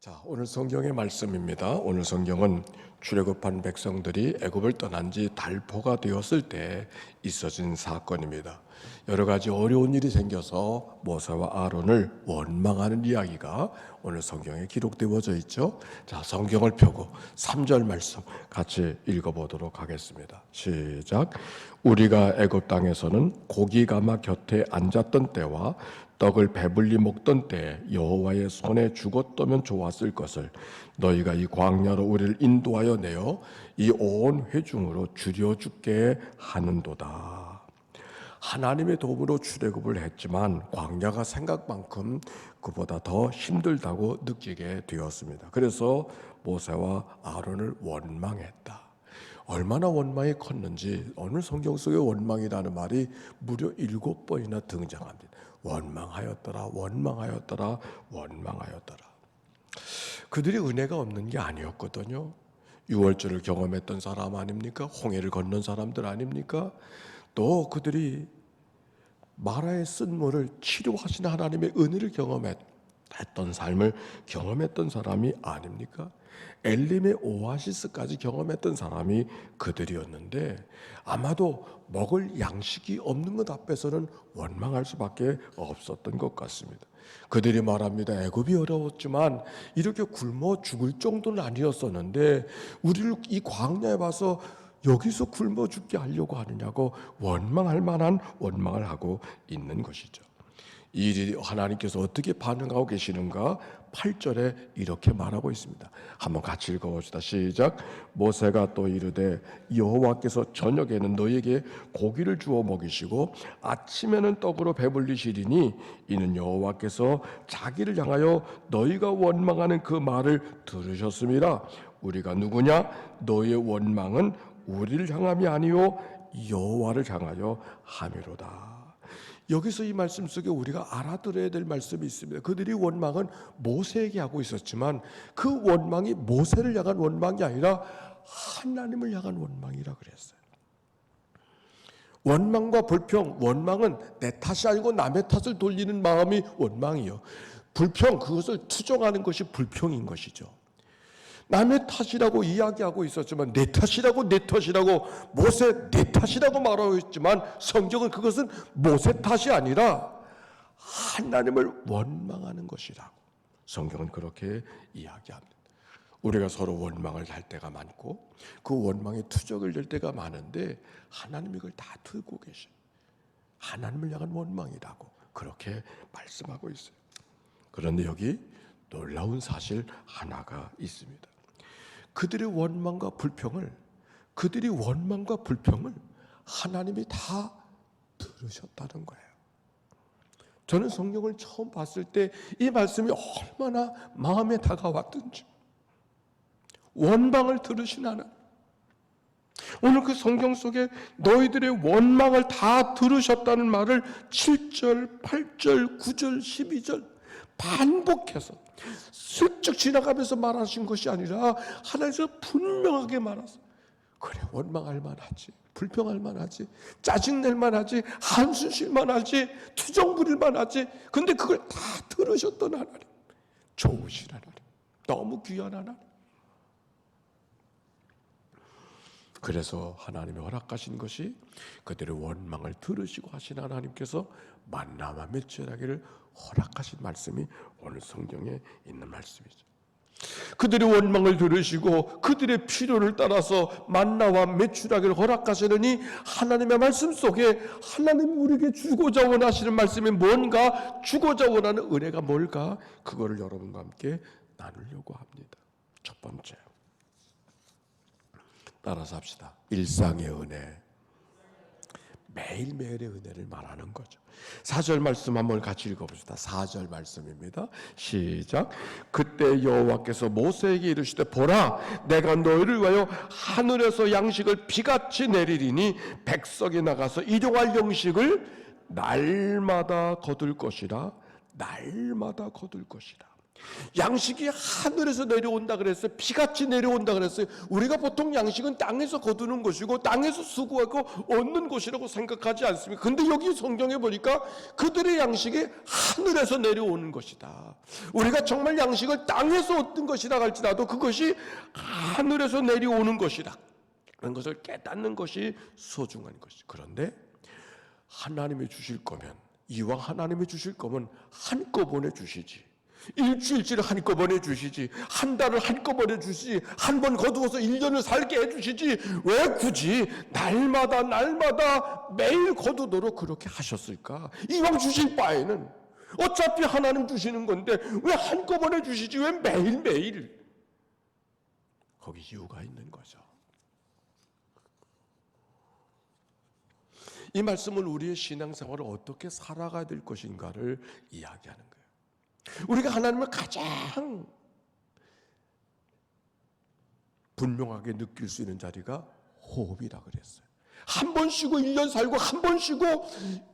자, 오늘 성경의 말씀입니다. 오늘 성경은 출애굽한 백성들이 애굽을 떠난 지 달포가 되었을 때 있어진 사건입니다. 여러 가지 어려운 일이 생겨서 모세와 아론을 원망하는 이야기가 오늘 성경에 기록되어져 있죠. 자, 성경을 펴고 3절 말씀 같이 읽어보도록 하겠습니다. 시작. 우리가 애굽 땅에서는 고기 가마 곁에 앉았던 때와 떡을 배불리 먹던 때에 여호와의 손에 죽었다면 좋았을 것을 너희가 이 광야로 우리를 인도하여 내어 이 온 회중으로 줄여 죽게 하는도다. 하나님의 도움으로 출애굽을 했지만 광야가 생각만큼 그보다 더 힘들다고 느끼게 되었습니다. 그래서 모세와 아론을 원망했다. 얼마나 원망이 컸는지 오늘 성경 속에 원망이라는 말이 무려 7번이나 등장합니다. 원망하였더라, 원망하였더라, 원망하였더라. 그들이 은혜가 없는 게 아니었거든요. 유월절을 경험했던 사람 아닙니까? 홍해를 건넌 사람들 아닙니까? 또 그들이 마라의 쓴물을 치료하시는 하나님의 은혜를 경험했던 삶을 경험했던 사람이 아닙니까? 엘림의 오아시스까지 경험했던 사람이 그들이었는데 아마도 먹을 양식이 없는 것 앞에서는 원망할 수밖에 없었던 것 같습니다. 그들이 말합니다. 애굽이 어려웠지만 이렇게 굶어 죽을 정도는 아니었었는데 우리를 이 광야에 와서 여기서 굶어 죽게 하려고 하느냐고 원망할 만한 원망을 하고 있는 것이죠. 이 일이 하나님께서 어떻게 반응하고 계시는가 8절에 이렇게 말하고 있습니다. 한번 같이 읽어봅시다. 시작. 모세가 또 이르되 여호와께서 저녁에는 너희에게 고기를 주어 먹이시고 아침에는 떡으로 배불리시리니 이는 여호와께서 자기를 향하여 너희가 원망하는 그 말을 들으셨음이라. 우리가 누구냐? 너희의 원망은 우리를 향함이 아니요 여호와를 향하여 함이로다. 여기서 이 말씀 속에 우리가 알아들어야 될 말씀이 있습니다. 그들이 원망은 모세에게 하고 있었지만 그 원망이 모세를 향한 원망이 아니라 하나님을 향한 원망이라 그랬어요. 원망과 불평, 원망은 내 탓이 아니고 남의 탓을 돌리는 마음이 원망이요. 불평, 그것을 투정하는 것이 불평인 것이죠. 남의 탓이라고 이야기하고 있었지만 내 탓이라고 모세 내 탓이라고 말하고 있지만 성경은 그것은 모세 탓이 아니라 하나님을 원망하는 것이라고 성경은 그렇게 이야기합니다. 우리가 서로 원망을 할 때가 많고 그 원망에 투정을 낼 때가 많은데 하나님이 그걸 다 들고 계셔요. 하나님을 향한 원망이라고 그렇게 말씀하고 있어요. 그런데 여기 놀라운 사실 하나가 있습니다. 그들이 원망과 불평을 하나님이 다 들으셨다는 거예요. 저는 성경을 처음 봤을 때 이 말씀이 얼마나 마음에 다가왔던지. 원망을 들으신 하나님. 오늘 그 성경 속에 너희들의 원망을 다 들으셨다는 말을 7절, 8절, 9절, 12절 반복해서 슬쩍 지나가면서 말하신 것이 아니라 하나님께서 분명하게 말하서 그래 원망할 만하지, 불평할 만하지, 짜증낼 만하지, 한숨 쉴 만하지, 투정 부릴 만하지. 근데 그걸 다 들으셨던 하나님, 좋으신 하나님, 너무 귀한 하나님. 그래서 하나님이 허락하신 것이 그들의 원망을 들으시고 하신 하나님께서 만나와 맺추라기를 허락하신 말씀이 오늘 성경에 있는 말씀이죠. 그들의 원망을 들으시고 그들의 필요를 따라서 만나와 메추라기를 허락하시느니 하나님의 말씀 속에 하나님이 우리에게 주고자 원하시는 말씀이 뭔가, 주고자 원하는 은혜가 뭘까, 그거를 여러분과 함께 나누려고 합니다. 첫 번째, 따라서 합시다. 일상의 은혜, 매일매일의 은혜를 말하는 거죠. 4절 말씀 한번 같이 읽어봅시다. 4절 말씀입니다. 시작. 그때 여호와께서 모세에게 이르시되 보라, 내가 너희를 위하여 하늘에서 양식을 비같이 내리리니 백성이 나가서 일용할 양식을 날마다 거둘 것이라. 날마다 거둘 것이라. 양식이 하늘에서 내려온다 그랬어요. 비같이 내려온다 그랬어요. 우리가 보통 양식은 땅에서 거두는 것이고 땅에서 수고하고 얻는 것이라고 생각하지 않습니까? 근데 여기 성경에 보니까 그들의 양식이 하늘에서 내려오는 것이다. 우리가 정말 양식을 땅에서 얻는 것이라 할지라도 그것이 하늘에서 내려오는 것이다. 그런 것을 깨닫는 것이 소중한 것이. 그런데 하나님이 주실 거면, 이왕 하나님이 주실 거면 한꺼번에 주시지. 일주일치를 한꺼번에 주시지, 한 달을 한꺼번에 주시지, 한 번 거두어서 1년을 살게 해주시지, 왜 굳이 날마다 매일 거두도록 그렇게 하셨을까? 이왕 주실 바에는 어차피 하나님 주시는 건데 왜 한꺼번에 주시지, 왜 매일매일? 거기 이유가 있는 거죠. 이 말씀은 우리의 신앙생활을 어떻게 살아가야 될 것인가를 이야기하는 거예요. 우리가 하나님을 가장 분명하게 느낄 수 있는 자리가 호흡이라 그랬어요. 한 번 쉬고 1년 살고, 한 번 쉬고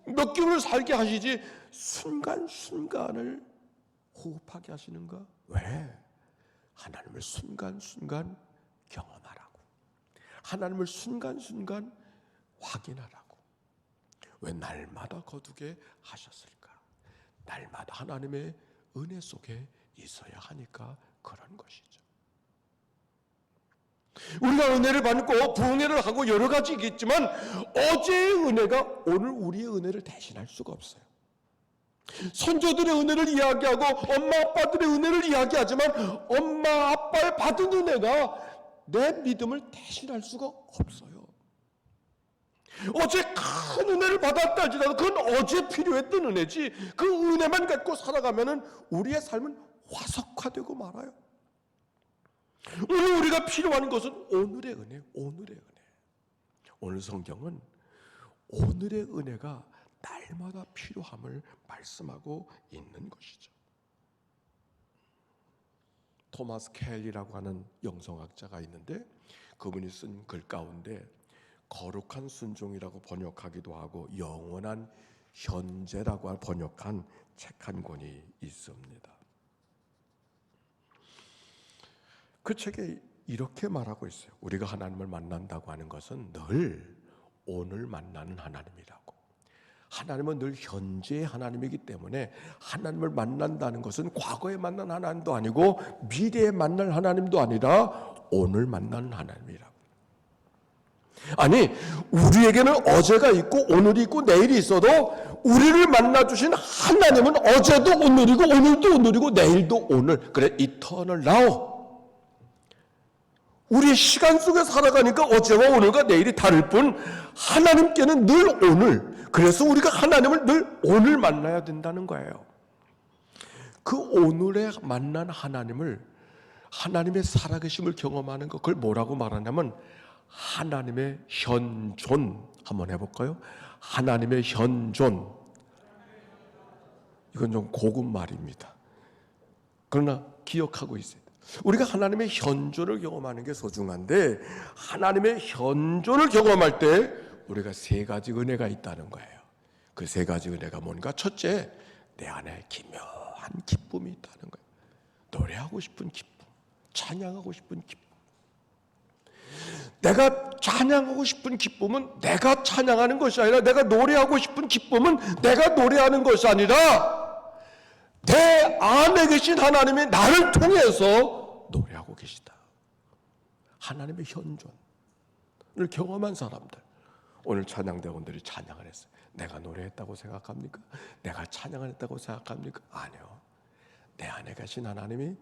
몇 개월 살게 하시지 순간순간을 호흡하게 하시는가? 왜? 하나님을 순간순간 경험하라고, 하나님을 순간순간 확인하라고. 왜 날마다 거두게 하셨을까? 날마다 하나님의 은혜 속에 있어야 하니까 그런 것이죠. 우리가 은혜를 받고 부흥회를 하고 여러 가지 있겠지만 어제의 은혜가 오늘 우리의 은혜를 대신할 수가 없어요. 선조들의 은혜를 이야기하고 엄마 아빠들의 은혜를 이야기하지만 엄마 아빠의 받은 은혜가 내 믿음을 대신할 수가 없어요. 어제 큰 은혜를 받았다 할지라도 그건 어제 필요했던 은혜지, 그 은혜만 갖고 살아가면 우리의 삶은 화석화되고 말아요. 오늘 우리가 필요한 것은 오늘의 은혜, 오늘의 은혜. 오늘 성경은 오늘의 은혜가 날마다 필요함을 말씀하고 있는 것이죠. 토마스 켈리라고 하는 영성학자가 있는데 그분이 쓴 글 가운데 거룩한 순종이라고 번역하기도 하고 영원한 현재라고 번역한 책 한 권이 있습니다. 그 책에 이렇게 말하고 있어요. 우리가 하나님을 만난다고 하는 것은 늘 오늘 만나는 하나님이라고. 하나님은 늘 현재의 하나님이기 때문에 하나님을 만난다는 것은 과거에 만난 하나님도 아니고 미래에 만날 하나님도 아니라 오늘 만나는 하나님이라고. 아니, 우리에게는 어제가 있고 오늘이 있고 내일이 있어도 우리를 만나주신 하나님은 어제도 오늘이고 오늘도 오늘이고 내일도 오늘. 그래, 이터널 나우. 우리의 시간 속에 살아가니까 어제와 오늘과 내일이 다를 뿐 하나님께는 늘 오늘. 그래서 우리가 하나님을 늘 오늘 만나야 된다는 거예요. 그 오늘에 만난 하나님을, 하나님의 살아계심을 경험하는 것, 그걸 뭐라고 말하냐면 하나님의 현존. 한번 해볼까요? 하나님의 현존. 이건 좀 고급 말입니다. 그러나 기억하고 있어요. 우리가 하나님의 현존을 경험하는 게 소중한데 하나님의 현존을 경험할 때 우리가 세 가지 은혜가 있다는 거예요. 그 세 가지 은혜가 뭔가? 첫째, 내 안에 기묘한 기쁨이 있다는 거예요. 노래하고 싶은 기쁨, 찬양하고 싶은 기쁨. 내가 찬양하고 싶은 기쁨은 내가 찬양하는 것이 아니라, 내가 노래하고 싶은 기쁨은 내가 노래하는 것이 아니라 내 안에 계신 하나님이 나를 통해서 노래하고 계시다. 하나님의 현존을 경험한 사람들, 오늘 찬양대원들이 찬양을 했어요. 내가 노래했다고 생각합니까? 내가 찬양을 했다고 생각합니까? 아니요. 내 안에 계신 하나님이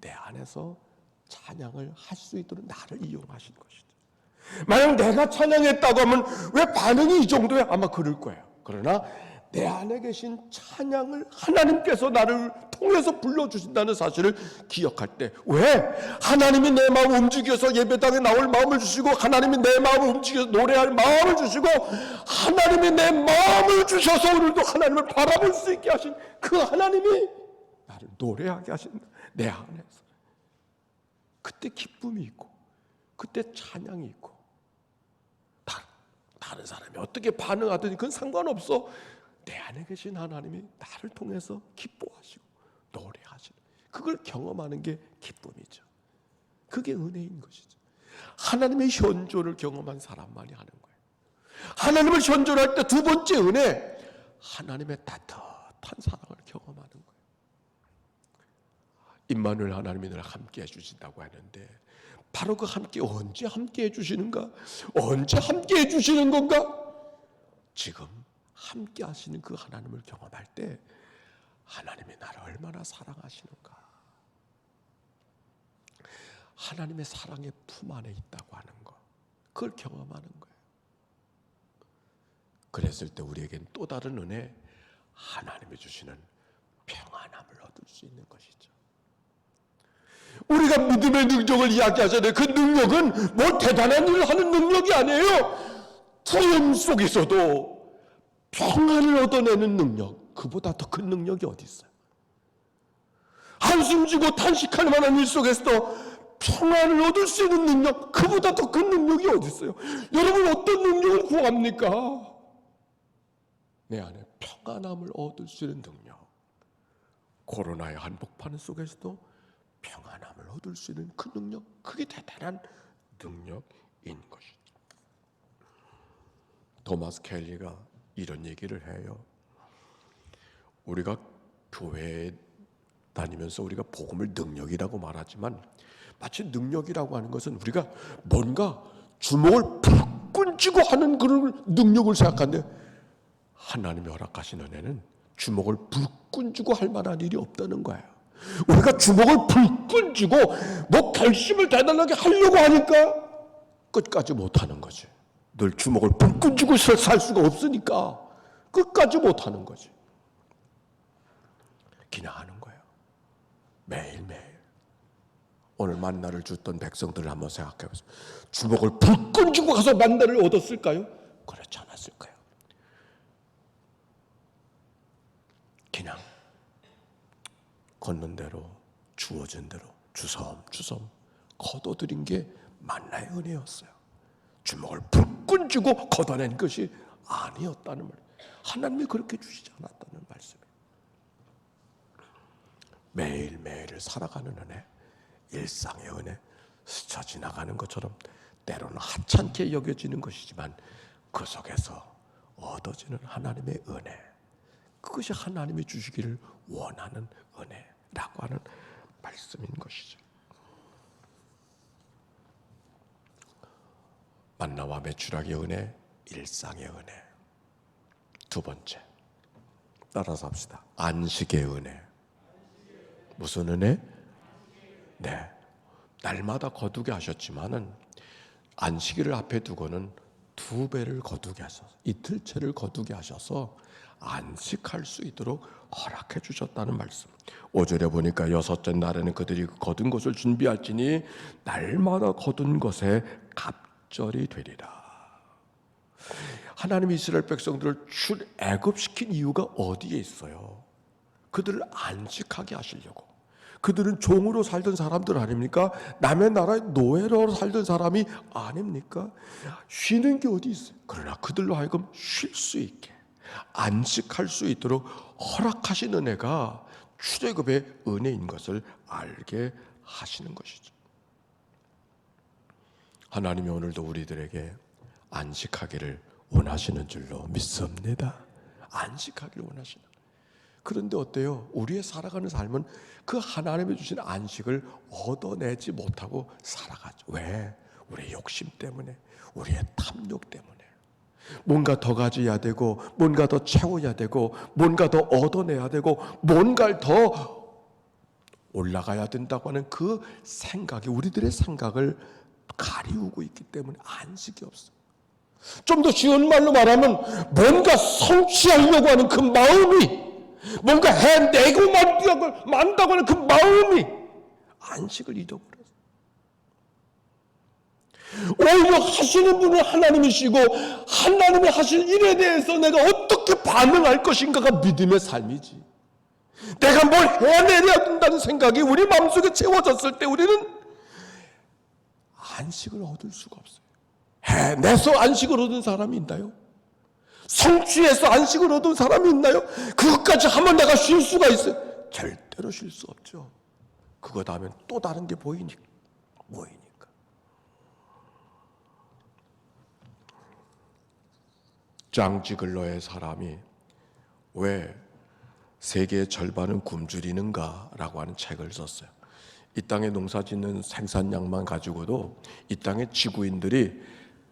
내 안에서 찬양을 할 수 있도록 나를 이용하신 것이죠. 만약 내가 찬양했다고 하면 왜 반응이 이 정도야? 아마 그럴 거예요. 그러나 내 안에 계신 찬양을 하나님께서 나를 통해서 불러주신다는 사실을 기억할 때, 왜? 하나님이 내 마음을 움직여서 예배당에 나올 마음을 주시고, 하나님이 내 마음을 움직여서 노래할 마음을 주시고, 하나님이 내 마음을 주셔서 오늘도 하나님을 바라볼 수 있게 하신 그 하나님이 나를 노래하게 하신다. 내 안에서. 그때 기쁨이 있고, 그때 찬양이 있고, 다른 사람이 어떻게 반응하든 그건 상관없어. 내 안에 계신 하나님이 나를 통해서 기뻐하시고 노래하시는 그걸 경험하는 게 기쁨이죠. 그게 은혜인 것이죠. 하나님의 현존을 경험한 사람만이 하는 거예요. 하나님을 현존할 때 두 번째 은혜, 하나님의 따뜻한 사랑을 경험하는 거예요. 임마누엘, 하나님이 늘 함께 해주신다고 하는데 바로 그 함께, 언제 함께 해주시는가? 언제 함께 해주시는 건가? 지금 함께 하시는 그 하나님을 경험할 때 하나님이 나를 얼마나 사랑하시는가, 하나님의 사랑의 품 안에 있다고 하는 것, 그걸 경험하는 거예요. 그랬을 때 우리에겐 또 다른 은혜, 하나님이 주시는 평안함을 얻을 수 있는 것이죠. 우리가 믿음의 능력을 이야기하잖아요. 그 능력은 뭐 대단한 일을 하는 능력이 아니에요. 두려움 속에서도 평안을 얻어내는 능력, 그보다 더 큰 능력이 어디 있어요? 한숨 쉬고 탄식할 만한 일 속에서도 평안을 얻을 수 있는 능력, 그보다 더 큰 능력이 어디 있어요? 여러분, 어떤 능력을 구합니까? 내 안에 평안함을 얻을 수 있는 능력, 코로나의 한복판 속에서도 평안함을 얻을 수 있는 그 능력, 그게 대단한 능력인 것이죠. 토마스 켈리가 이런 얘기를 해요. 우리가 교회에 다니면서 우리가 복음을 능력이라고 말하지만 마치 능력이라고 하는 것은 우리가 뭔가 주먹을 불끈 쥐고 하는 그런 능력을 생각하는데, 하나님이 허락하신 은혜는 주먹을 불끈 쥐고 할 만한 일이 없다는 거예요. 우리가 주먹을 불끈 쥐고 뭐 결심을 대단하게 하려고 하니까 끝까지 못하는 거지. 늘 주먹을 불끈 쥐고 살 수가 없으니까 끝까지 못하는 거지. 그냥 하는 거예요. 매일매일. 오늘 만나를 줬던 백성들을 한번 생각해 보세요. 주먹을 불끈 쥐고 가서 만나를 얻었을까요? 그렇지 않았을 거예요. 그냥 걷는 대로, 주어진 대로 주섬주섬 거둬들인 게 만나의 은혜였어요. 주먹을 불끈 쥐고 걷어낸 것이 아니었다는 말. 하나님이 그렇게 주시지 않았다는 말씀이에요. 매일매일을 살아가는 은혜, 일상의 은혜, 스쳐 지나가는 것처럼 때로는 하찮게 여겨지는 것이지만 그 속에서 얻어지는 하나님의 은혜, 그것이 하나님이 주시기를 원하는 은혜라고 하는 말씀인 것이죠. 만나와 매출하기의 은혜, 일상의 은혜. 두 번째, 따라서 합시다. 안식의 은혜. 무슨 은혜? 네, 날마다 거두게 하셨지만은 안식일을 앞에 두고는 2배를 거두게 하셔서, 이틀째를 거두게 하셔서 안식할 수 있도록 허락해 주셨다는 말씀. 5절에 보니까 6째 날에는 그들이 거둔 것을 준비할지니 날마다 거둔 것에 갑절이 되리라. 하나님이 이스라엘 백성들을 출애굽시킨 이유가 어디에 있어요? 그들을 안식하게 하시려고. 그들은 종으로 살던 사람들 아닙니까? 남의 나라의 노예로 살던 사람이 아닙니까? 쉬는 게 어디 있어요? 그러나 그들로 하여금 쉴 수 있게, 안식할 수 있도록 허락하신 은혜가 출애굽의 은혜인 것을 알게 하시는 것이죠. 하나님이 오늘도 우리들에게 안식하기를 원하시는 줄로 믿습니다. 안식하기를 원하시는. 그런데 어때요? 우리의 살아가는 삶은 그 하나님이 주신 안식을 얻어내지 못하고 살아가죠. 왜? 우리의 욕심 때문에, 우리의 탐욕 때문에. 뭔가 더 가져야 되고, 뭔가 더 채워야 되고, 뭔가 더 얻어내야 되고, 뭔가를 더 올라가야 된다고 하는 그 생각이 우리들의 생각을 가리우고 있기 때문에 안식이 없어요. 좀 더 쉬운 말로 말하면 뭔가 성취하려고 하는 그 마음이, 뭔가 해내고 만다고 하는 그 마음이 안식을 잊어버렸어요. 오히려 하시는 분은 하나님이시고 하나님이 하실 일에 대해서 내가 어떻게 반응할 것인가가 믿음의 삶이지. 내가 뭘 해내야 된다는 생각이 우리 마음속에 채워졌을 때 우리는 안식을 얻을 수가 없어요. 해내서 안식을 얻은 사람이 있나요? 성취해서 안식을 얻은 사람이 있나요? 그것까지 하면 내가 쉴 수가 있어요? 절대로 쉴 수 없죠. 그거 다음에 또 다른 게 보이니까. 장 지글러의 사람이 왜 세계의 절반은 굶주리는가라고 하는 책을 썼어요. 이 땅에 농사짓는 생산량만 가지고도 이 땅의 지구인들이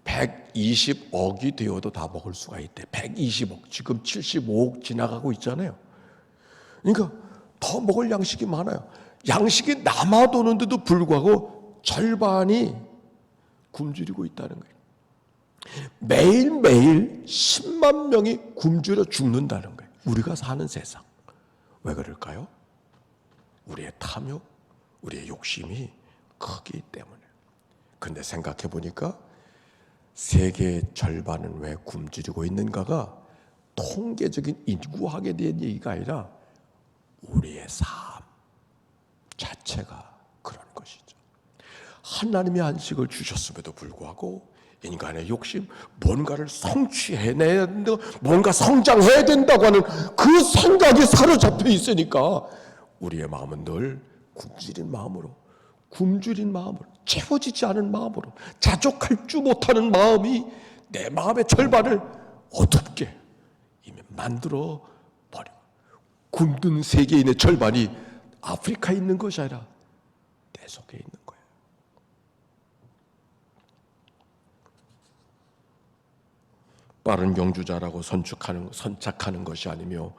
120억이 되어도 다 먹을 수가 있대. 120억. 지금 75억 지나가고 있잖아요. 그러니까 더 먹을 양식이 많아요. 양식이 남아도는데도 불구하고 절반이 굶주리고 있다는 거예요. 매일매일 10만 명이 굶주려 죽는다는 거예요. 우리가 사는 세상. 왜 그럴까요? 우리의 탐욕, 우리의 욕심이 크기 때문에. 근데 생각해 보니까 세계의 절반은 왜 굶주리고 있는가가 통계적인 인구학에 대한 얘기가 아니라 우리의 삶 자체가 그런 것이죠. 하나님의 안식을 주셨음에도 불구하고 인간의 욕심, 뭔가를 성취해내야 된다, 뭔가 성장해야 된다고 하는 그 생각이 사로잡혀 있으니까 우리의 마음은 늘 굶주린 마음으로, 채워지지 않은 마음으로, 자족할 줄 못하는 마음이 내 마음의 절반을 어둡게 이미 만들어 버려. 굶든 세계인의 절반이 아프리카에 있는 것이 아니라 내 속에 있는 거예요. 빠른 경주자라고 선착하는 것이 아니며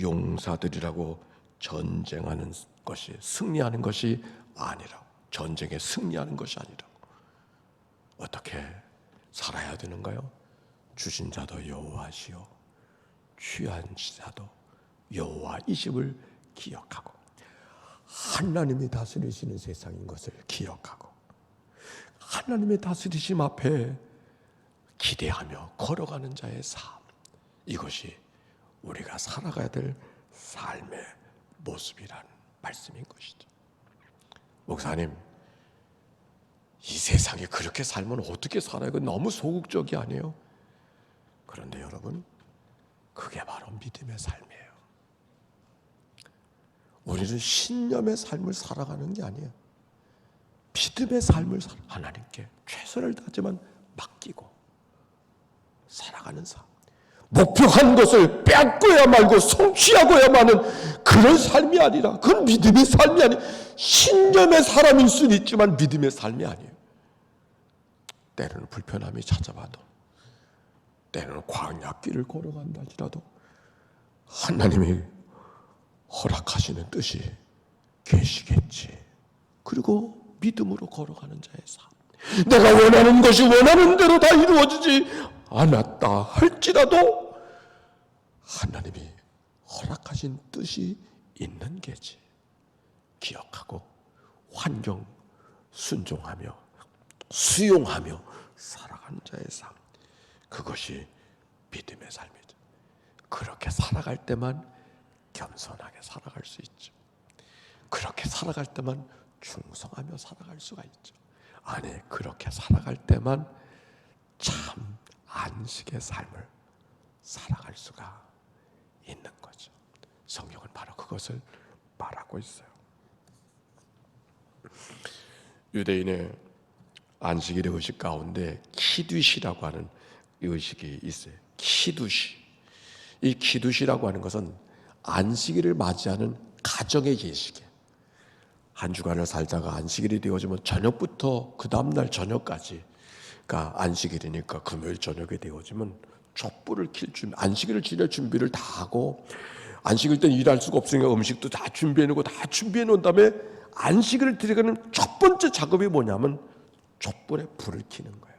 용사들이라고 전쟁하는 것이, 승리하는 것이 아니라, 전쟁에 승리하는 것이 아니라 어떻게 살아야 되는가요? 주신 자도 여호와시요 취한 자도 여호와이심을 기억하고, 하나님이 다스리시는 세상인 것을 기억하고 하나님의 다스리심 앞에 기대하며 걸어가는 자의 삶, 이것이 우리가 살아가야 될 삶의 모습이라는 말씀인 것이죠. 목사님, 이 세상에 그렇게 살면 어떻게 살아요? 이건 너무 소극적이 아니에요? 그런데 여러분, 그게 바로 믿음의 삶이에요. 우리는 신념의 삶을 살아가는 게 아니에요. 믿음의 삶을 하나님께 최선을 다하지만 맡기고 살아가는 삶. 목표한 것을 뺏고야 말고 성취하고야만 하는 그런 삶이 아니라, 그건 믿음의 삶이 아니에요. 신념의 사람일 수는 있지만 믿음의 삶이 아니에요. 때로는 불편함이 찾아와도, 때로는 광야길을 걸어간다 할지라도 하나님이 허락하시는 뜻이 계시겠지. 그리고 믿음으로 걸어가는 자의 삶. 내가 원하는 것이 원하는 대로 다 이루어지지 않았다 할지라도 하나님이 허락하신 뜻이 있는 게지. 기억하고 환경 순종하며 수용하며 살아가는 자의 삶, 그것이 믿음의 삶이죠. 그렇게 살아갈 때만 겸손하게 살아갈 수 있죠. 그렇게 살아갈 때만 충성하며 살아갈 수가 있죠. 아니, 그렇게 살아갈 때만 참 안식의 삶을 살아갈 수가 있는 거죠. 성경은 바로 그것을 말하고 있어요. 유대인의 안식일의 의식 가운데 키두시라고 하는 의식이 있어요. 키두시. 이 키두시라고 하는 것은 안식일을 맞이하는 가정의 예식이에요. 한 주간을 살다가 안식일이 되어지면 저녁부터 그 다음날 저녁까지, 그러니까 안식일이니까 금요일 저녁에 되어지면 촛불을 킬 준비, 안식일을 지낼 준비를 다 하고, 안식일 때는 일할 수가 없으니까 음식도 다 준비해놓고 다 준비해놓은 다음에 안식일을 들어가는 첫 번째 작업이 뭐냐면 촛불에 불을 켜는 거예요.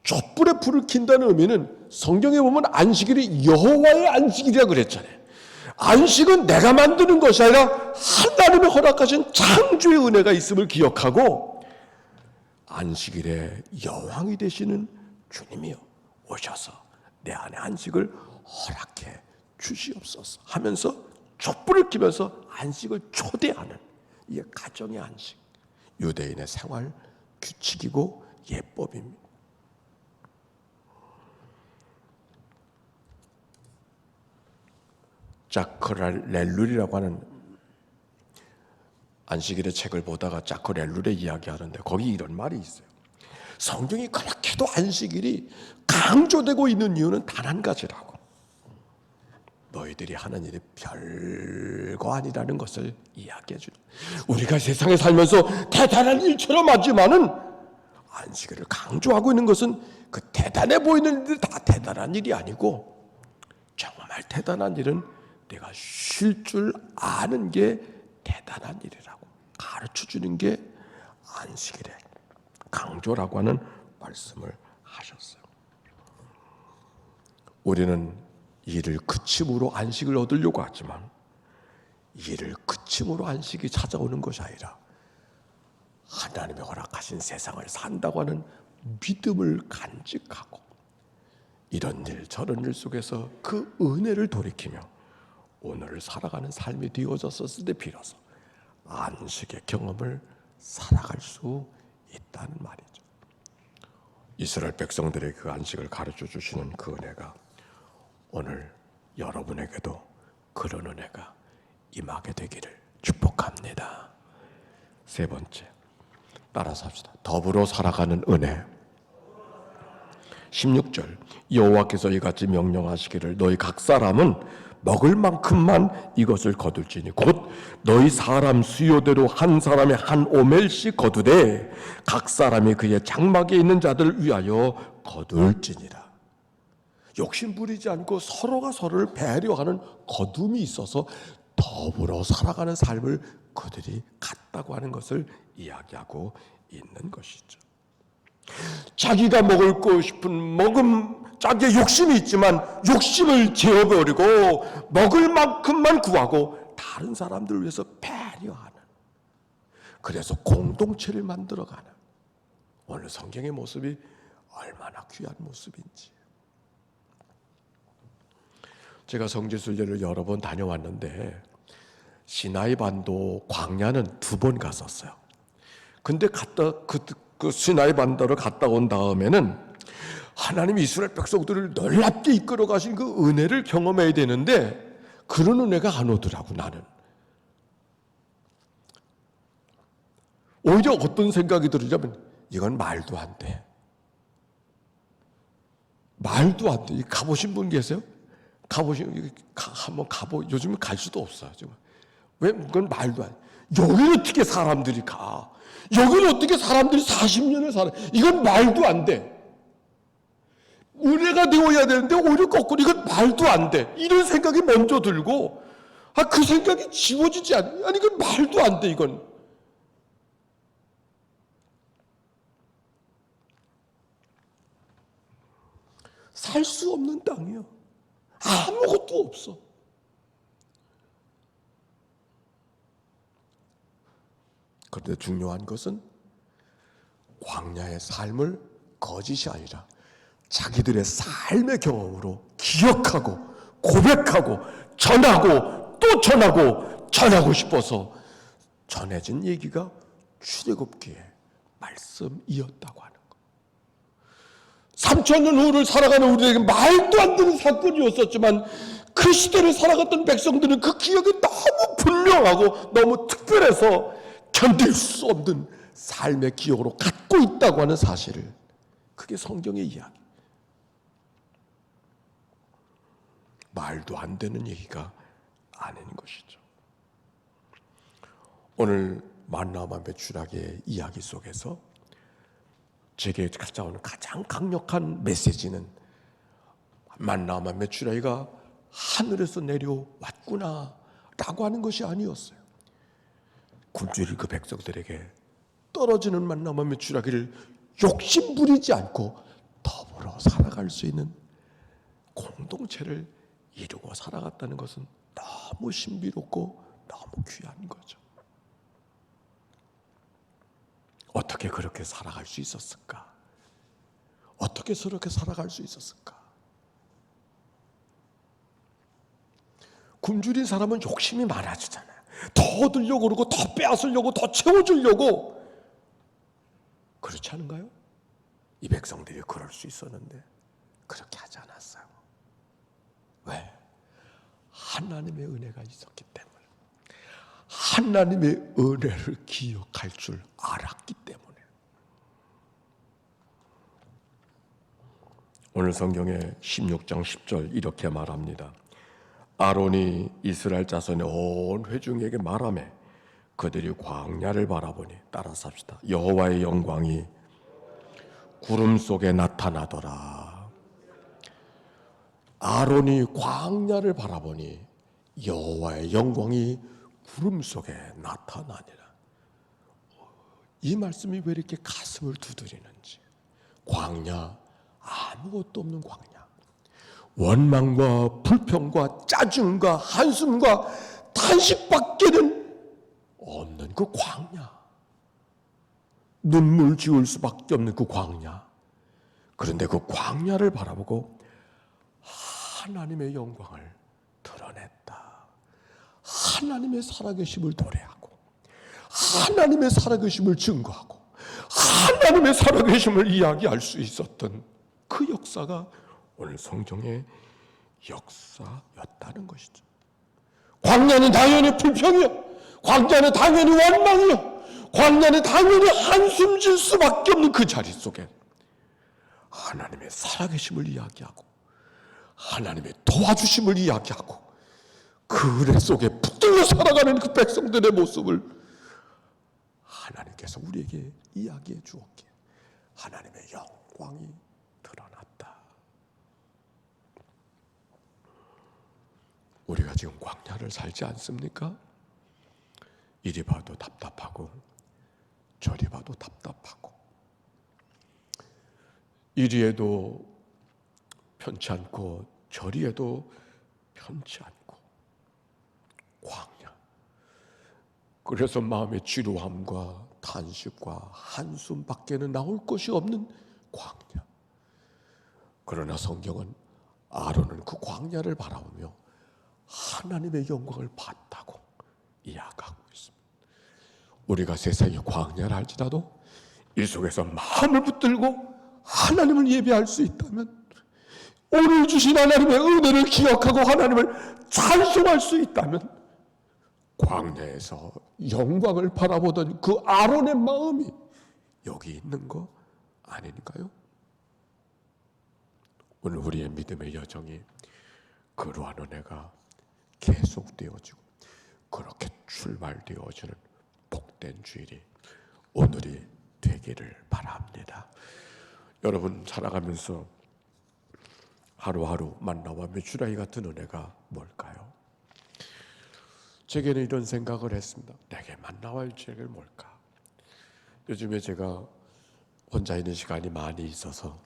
촛불에 불을 킨다는 의미는 성경에 보면 안식일이 여호와의 안식일이라고 그랬잖아요. 안식은 내가 만드는 것이 아니라 하나님의 허락하신 창조의 은혜가 있음을 기억하고, 안식일의 여왕이 되시는 주님이요 오셔서 내 안에 안식을 허락해 주시옵소서 하면서 촛불을 켜면서 안식을 초대하는, 이게 가정의 안식, 유대인의 생활 규칙이고 예법입니다. 자크랄렐룰이라고 하는 안식일의 책을 보다가 자크 렐룰의 이야기하는데 거기 이런 말이 있어요. 성경이 그렇게도 안식일이 강조되고 있는 이유는 단 한 가지라고. 너희들이 하는 일이 별거 아니라는 것을 이야기해 주는. 우리가 세상에 살면서 대단한 일처럼 하지만은 안식일을 강조하고 있는 것은 그 대단해 보이는 일들이 다 대단한 일이 아니고, 정말 대단한 일은 내가 쉴 줄 아는 게 대단한 일이라고 가르쳐 주는 게 안식일의 강조라고 하는 말씀을 하셨어요. 우리는 일을 그침으로 안식을 얻으려고 하지만 일을 그침으로 안식이 찾아오는 것이 아니라 하나님의 허락하신 세상을 산다고 하는 믿음을 간직하고 이런 일 저런 일 속에서 그 은혜를 돌이키며 오늘을 살아가는 삶이 되어졌었을 때 비로소 안식의 경험을 살아갈 수 있다는 말이죠. 이스라엘 백성들의 그 안식을 가르쳐 주시는 그 은혜가 오늘 여러분에게도 그런 은혜가 임하게 되기를 축복합니다. 세 번째, 따라서 합시다. 더불어 살아가는 은혜. 16절, 여호와께서 이같이 명령하시기를 너희 각 사람은 먹을 만큼만 이것을 거둘지니 곧 너희 사람 수요대로 한 사람의 한 오멜씩 거두되 각 사람이 그의 장막에 있는 자들을 위하여 거둘지니라. 욕심 부리지 않고 서로가 서로를 배려하는 거둠이 있어서 더불어 살아가는 삶을 그들이 갖다고 하는 것을 이야기하고 있는 것이죠. 자기가 먹고 싶은 자기의 욕심이 있지만 욕심을 제어버리고 먹을 만큼만 구하고 다른 사람들을 위해서 배려하는, 그래서 공동체를 만들어가는 오늘 성경의 모습이 얼마나 귀한 모습인지. 제가 성지순례를 여러 번 다녀왔는데 시나이 반도 광야는 2번 갔었어요. 근데 그 시나이 반도를 갔다 온 다음에는 하나님이 이스라엘 백성들을 놀랍게 이끌어 가신 그 은혜를 경험해야 되는데 그런 은혜가 안 오더라고. 나는 오히려 어떤 생각이 들으냐면 이건 말도 안 돼. 말도 안 돼. 가보신 분 계세요? 한번 요즘은 갈 수도 없어요. 지금. 왜? 그건 말도 안 돼. 여기는 어떻게 사람들이 가? 여기는 어떻게 사람들이 40년을 살아? 이건 말도 안 돼. 은혜가 되어야 되는데 오히려 거꾸로 이건 말도 안 돼. 이런 생각이 먼저 들고, 그 생각이 지워지지 않아. 아니, 이건 말도 안 돼, 이건. 살 수 없는 땅이요. 아무것도 없어. 그런데 중요한 것은 광야의 삶을 거짓이 아니라 자기들의 삶의 경험으로 기억하고 고백하고 전하고 또 전하고 싶어서 전해진 얘기가 출애굽기의 말씀이었다고 하는 것. 3,000년 후를 살아가는 우리에게 말도 안 되는 사건이었었지만 그 시대를 살아갔던 백성들은 그 기억이 너무 분명하고 너무 특별해서 견딜 수 없는 삶의 기억으로 갖고 있다고 하는 사실을, 그게 성경의 이야기. 말도 안 되는 얘기가 아닌 것이죠. 오늘 만나와 배추락의 이야기 속에서 제게 찾아오는 가장 강력한 메시지는 만나와 배추락이가 하늘에서 내려왔구나 라고 하는 것이 아니었어요. 굶주린 그 백성들에게 떨어지는 만나와 배추락이를 욕심 부리지 않고 더불어 살아갈 수 있는 공동체를 이루고 살아갔다는 것은 너무 신비롭고 너무 귀한 거죠. 어떻게 그렇게 살아갈 수 있었을까? 어떻게 저렇게 살아갈 수 있었을까? 굶주린 사람은 욕심이 많아지잖아요. 더 얻으려고 그러고 더 빼앗으려고 더 채워주려고. 그렇지 않은가요? 이 백성들이 그럴 수 있었는데 그렇게 하지 않았어요. 왜? 하나님의 은혜가 있었기 때문에. 하나님의 은혜를 기억할 줄 알았기 때문에. 오늘 성경에 16장 10절 이렇게 말합니다. 아론이 이스라엘 자손의 온 회중에게 말하매 그들이 광야를 바라보니, 따라서 합시다. 여호와의 영광이 구름 속에 나타나더라. 아론이 광야를 바라보니 여호와의 영광이 구름 속에 나타나니라. 이 말씀이 왜 이렇게 가슴을 두드리는지. 광야, 아무것도 없는 광야, 원망과 불평과 짜증과 한숨과 탄식밖에는 없는 그 광야, 눈물 지울 수밖에 없는 그 광야. 그런데 그 광야를 바라보고 하나님의 영광을 드러냈다. 하나님의 살아계심을 노래하고, 하나님의 살아계심을 증거하고, 하나님의 살아계심을 이야기할 수 있었던 그 역사가 오늘 성경의 역사였다는 것이죠. 광야는 당연히 불평이요, 광야는 당연히 원망이요, 광야는 당연히 한숨 질 수밖에 없는 그 자리 속에 하나님의 살아계심을 이야기하고, 하나님의 도와주심을 이야기하고, 그 은혜 속에 붙들려 살아가는 그 백성들의 모습을 하나님께서 우리에게 이야기해 주었기에 하나님의 영광이 드러났다. 우리가 지금 광야를 살지 않습니까? 이리 봐도 답답하고 저리 봐도 답답하고, 이리 해도 편치 않고 저리 해도 편치 않고 광야. 그래서 마음의 지루함과 탄식과 한숨밖에는 나올 것이 없는 광야. 그러나 성경은 아론은 그 광야를 바라보며 하나님의 영광을 봤다고 이야기하고 있습니다. 우리가 세상의 광야를 할지라도 이 속에서 마음을 붙들고 하나님을 예배할 수 있다면, 오늘 주신 하나님의 은혜를 기억하고 하나님을 찬송할 수 있다면, 광야에서 영광을 바라보던 그 아론의 마음이 여기 있는 거 아닐까요? 오늘 우리의 믿음의 여정이 그러한 은혜가 계속되어지고 그렇게 출발되어지는 복된 주일이 오늘이 되기를 바랍니다. 여러분 살아가면서 하루하루 만나와 메추라기 같은 은혜가 뭘까요? 제게는 이런 생각을 했습니다. 내게 만나와 일주일은 뭘까? 요즘에 제가 혼자 있는 시간이 많이 있어서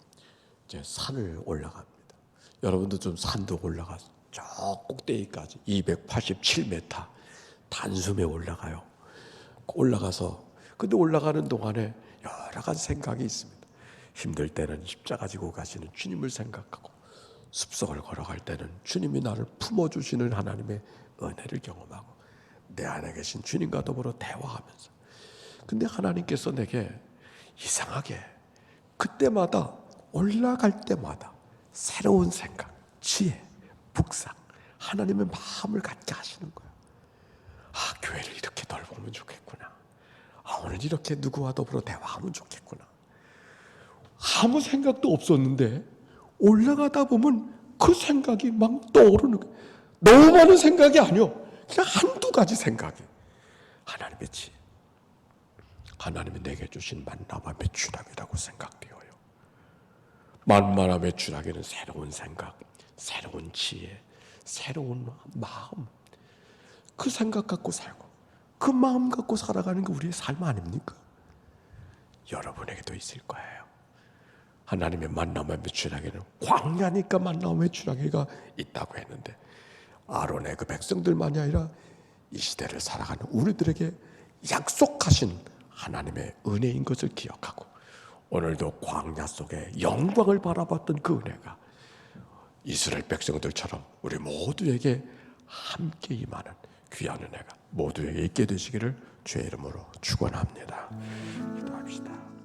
이제 산을 올라갑니다. 여러분도 좀 산도 올라가서 저 꼭대기까지 287m 단숨에 올라가요. 올라가서 근데 올라가는 동안에 여러 가지 생각이 있습니다. 힘들 때는 십자가 지고 가시는 주님을 생각하고, 숲속을 걸어갈 때는 주님이 나를 품어주시는 하나님의 은혜를 경험하고, 내 안에 계신 주님과 더불어 대화하면서. 근데 하나님께서 내게 이상하게 그때마다 올라갈 때마다 새로운 생각, 지혜, 묵상, 하나님의 마음을 갖게 하시는 거예요. 아, 교회를 이렇게 넓으면 좋겠구나. 아, 오늘 이렇게 누구와 더불어 대화하면 좋겠구나. 아무 생각도 없었는데 올라가다 보면 그 생각이 막 떠오르는 거예요. 너무 많은 생각이 아니요, 그냥 한두 가지 생각이. 하나님의 지혜, 하나님이 내게 주신 만나와 메추라기라고 생각되어요. 만나와 메추라기는 새로운 생각, 새로운 지혜, 새로운 마음, 그 생각 갖고 살고 그 마음 갖고 살아가는 게 우리의 삶 아닙니까? 여러분에게도 있을 거예요. 하나님의 만나와 메추라기는 광야니까 만나와 메추라기가 있다고 했는데, 아론의 그 백성들만이 아니라 이 시대를 살아가는 우리들에게 약속하신 하나님의 은혜인 것을 기억하고, 오늘도 광야 속에 영광을 바라봤던 그 은혜가 이스라엘 백성들처럼 우리 모두에게 함께 임하는 귀한 은혜가 모두에게 있게 되시기를 주의 이름으로 축원합니다. 기도합시다.